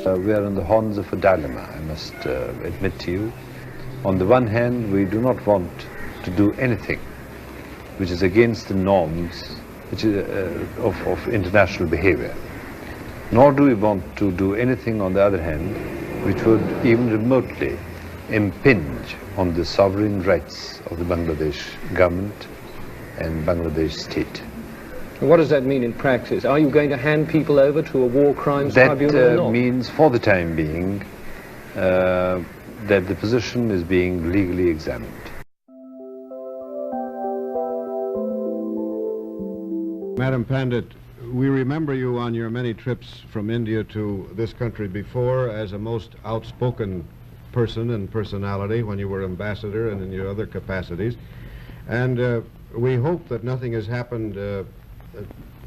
We are on the horns of a dilemma, I must admit to you. On the one hand, we do not want to do anything which is against the norms of international behavior. Nor do we want to do anything, on the other hand, which would even remotely impinge on the sovereign rights of the Bangladesh government and Bangladesh state. What does that mean in practice? Are you going to hand people over to a war crimes tribunal or not? That means, for the time being, that the position is being legally examined. Madam Pandit, we remember you on your many trips from India to this country before as a most outspoken person and personality when you were ambassador and in your other capacities. And we hope that nothing has happened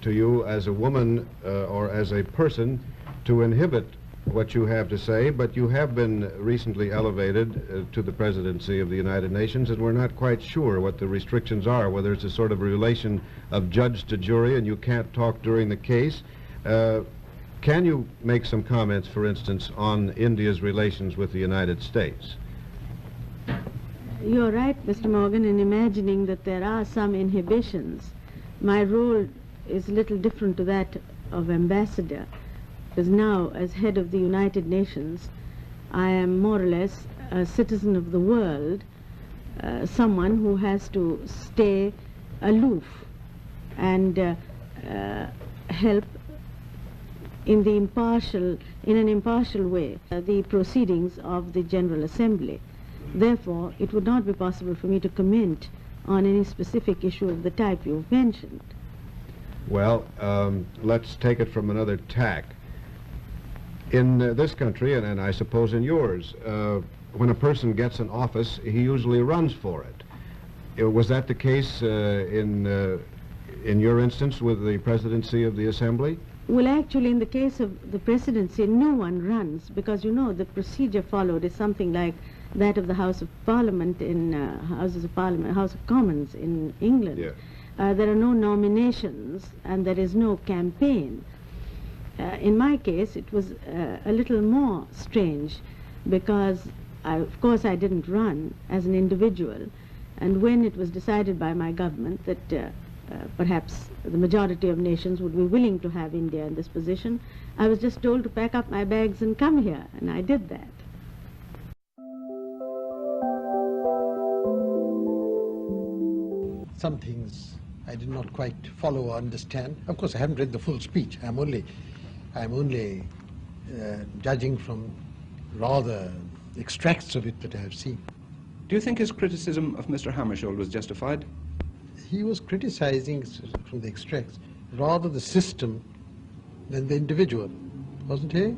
to you as a woman or as a person to inhibit what you have to say, but you have been recently elevated to the presidency of the United Nations, and we're not quite sure what the restrictions are, whether it's a sort of relation of judge to jury and you can't talk during the case. Can you make some comments, for instance, on India's relations with the United States? You're right, Mr. Morgan, in imagining that there are some inhibitions. My role is a little different to that of ambassador, because now, as head of the United Nations, I am more or less a citizen of the world, someone who has to stay aloof and help in an impartial way the proceedings of the General Assembly. Therefore, it would not be possible for me to comment on any specific issue of the type you've mentioned. Well, let's take it from another tack. In this country, and I suppose in yours, when a person gets an office, he usually runs for it. Was that the case in your instance with the presidency of the Assembly? Well, actually, in the case of the presidency, no one runs, because, you know, the procedure followed is something like that of the House of Parliament in Houses of Parliament, House of Commons in England. Yeah. There are no nominations and there is no campaign. In my case, it was a little more strange because, of course, I didn't run as an individual. And when it was decided by my government that perhaps the majority of nations would be willing to have India in this position, I was just told to pack up my bags and come here, and I did that. Some things I did not quite follow or understand. Of course, I haven't read the full speech. I'm only judging from rather extracts of it that I have seen. Do you think his criticism of Mr. Hammarskjöld was justified? He was criticizing, from the extracts, rather the system than the individual, wasn't he?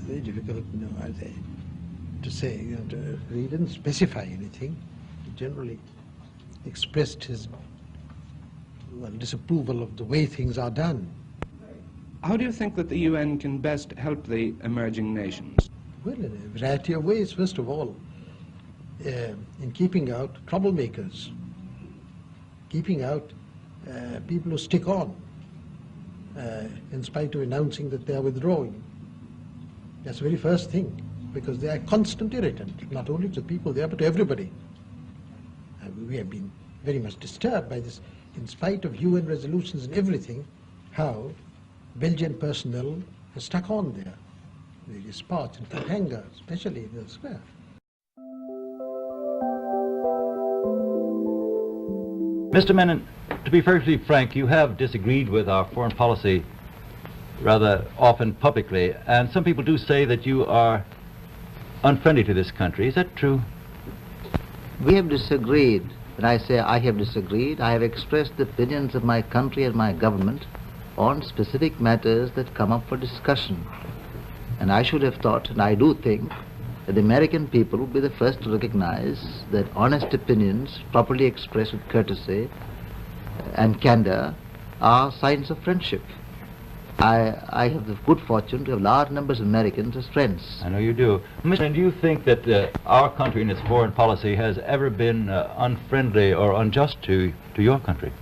Very difficult, you know, to say. You know, he didn't specify anything. He generally expressed his disapproval of the way things are done. How do you think that the UN can best help the emerging nations? Well, in a variety of ways. First of all, in keeping out troublemakers, keeping out people who stick on in spite of announcing that they are withdrawing. That's the very first thing, because they are a constant irritant, not only to the people there, but to everybody. We have been very much disturbed by this, in spite of UN resolutions and everything, how Belgian personnel has stuck on there, various parts, in Katanga, especially elsewhere. Mr. Menon, to be perfectly frank, you have disagreed with our foreign policy rather often publicly, and some people do say that you are unfriendly to this country. Is that true? We have disagreed. When I say I have disagreed, I have expressed the opinions of my country and my government on specific matters that come up for discussion. And I should have thought, and I do think, that the American people would be the first to recognize that honest opinions, properly expressed with courtesy and candor, are signs of friendship. I have the good fortune to have large numbers of Americans as friends. I know you do. Mr. Do you think that our country in its foreign policy has ever been unfriendly or unjust to your country?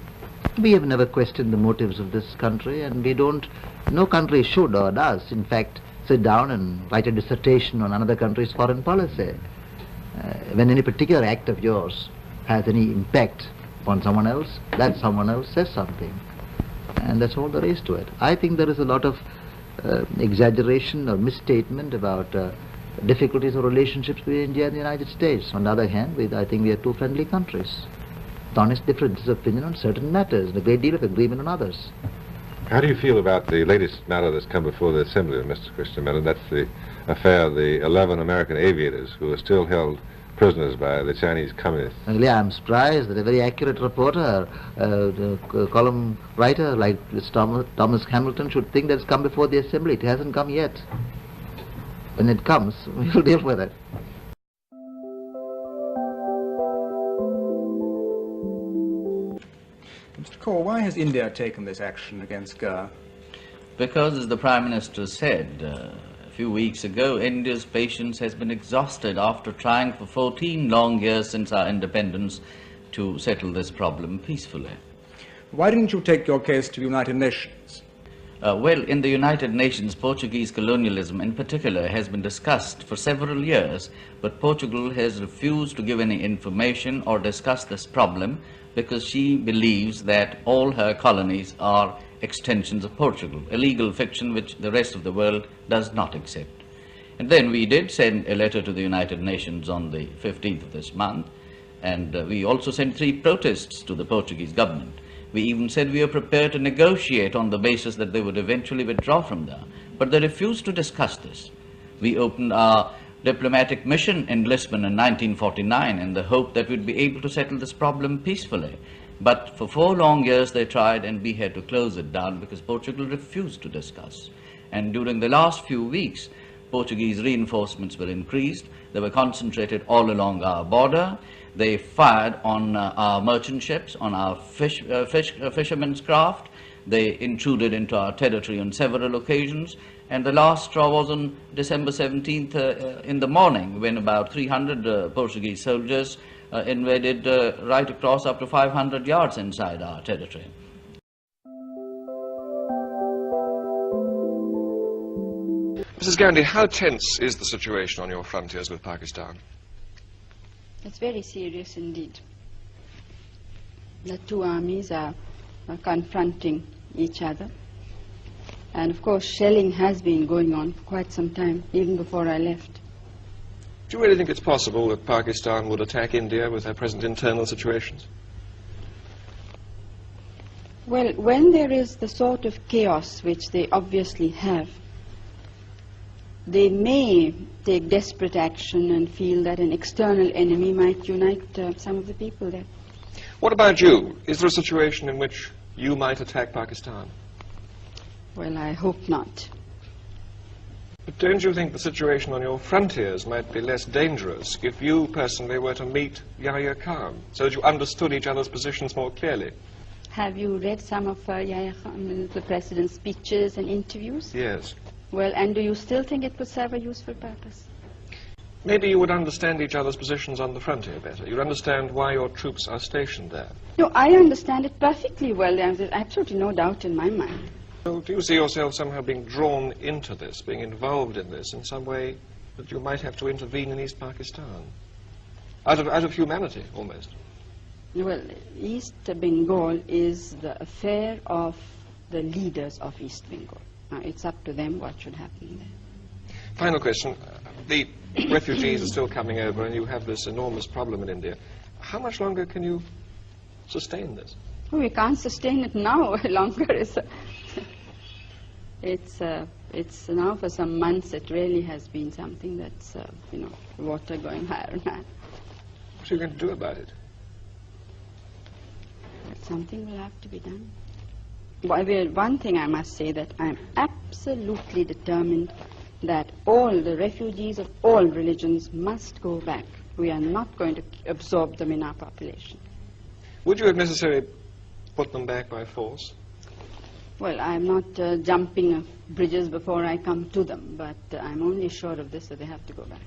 We have never questioned the motives of this country, and we don't, no country should or does, in fact, sit down and write a dissertation on another country's foreign policy. When any particular act of yours has any impact upon someone else, that someone else says something. And that's all there is to it. I think there is a lot of exaggeration or misstatement about difficulties or relationships between India and the United States. On the other hand, I think we are two friendly countries, with honest differences of opinion on certain matters and a great deal of agreement on others. How do you feel about the latest matter that's come before the Assembly, Mr. Christian Mellon? That's the affair of the 11 American aviators who are still held prisoners by the Chinese communists. Really, I'm surprised that a very accurate reporter, column writer like Thomas Hamilton should think that it's come before the Assembly. It hasn't come yet. When it comes, we'll deal with it. Mr. Kaur, why has India taken this action against GAR? Because, as the Prime Minister said a few weeks ago, India's patience has been exhausted after trying for 14 long years since our independence to settle this problem peacefully. Why didn't you take your case to the United Nations? Well, in the United Nations, Portuguese colonialism in particular has been discussed for several years, but Portugal has refused to give any information or discuss this problem because she believes that all her colonies are extensions of Portugal, a legal fiction which the rest of the world does not accept. And then we did send a letter to the United Nations on the 15th of this month, and we also sent 3 protests to the Portuguese government. We even said we are prepared to negotiate on the basis that they would eventually withdraw from there, but they refused to discuss this. We opened our diplomatic mission in Lisbon in 1949 in the hope that we'd be able to settle this problem peacefully. But for 4 long years they tried, and we had to close it down because Portugal refused to discuss. And during the last few weeks, Portuguese reinforcements were increased. They were concentrated all along our border. They fired on our merchant ships, on our fishermen's craft. They intruded into our territory on several occasions. And the last straw was on December 17th in the morning, when about 300 Portuguese soldiers invaded right across up to 500 yards inside our territory. Mrs. Gandhi, how tense is the situation on your frontiers with Pakistan? It's very serious indeed. The two armies are confronting each other. And of course, shelling has been going on for quite some time, even before I left. Do you really think it's possible that Pakistan would attack India with their present internal situations? Well, when there is the sort of chaos which they obviously have, they may take desperate action and feel that an external enemy might unite some of the people there. What about you? Is there a situation in which you might attack Pakistan? Well, I hope not. But don't you think the situation on your frontiers might be less dangerous if you personally were to meet Yahya Khan, so that you understood each other's positions more clearly? Have you read some of Yahya Khan, the President's speeches and interviews? Yes. Well, and do you still think it would serve a useful purpose? Maybe you would understand each other's positions on the frontier better. You'd understand why your troops are stationed there. No, I understand it perfectly well. There's absolutely no doubt in my mind. So do you see yourself somehow being drawn into this, being involved in this in some way that you might have to intervene in East Pakistan? Out of humanity, almost. Well, East Bengal is the affair of the leaders of East Bengal. Now, it's up to them what should happen there. Final question. The refugees are still coming over and you have this enormous problem in India. How much longer can you sustain this? Oh, we can't sustain it now longer. It's now for some months it really has been something that's, water going higher and higher. What are you going to do about it? Something will have to be done. Well, one thing I must say, that I'm absolutely determined that all the refugees of all religions must go back. We are not going to absorb them in our population. Would you, if necessary, put them back by force? Well, I'm not jumping bridges before I come to them, but I'm only sure of this, that they have to go back.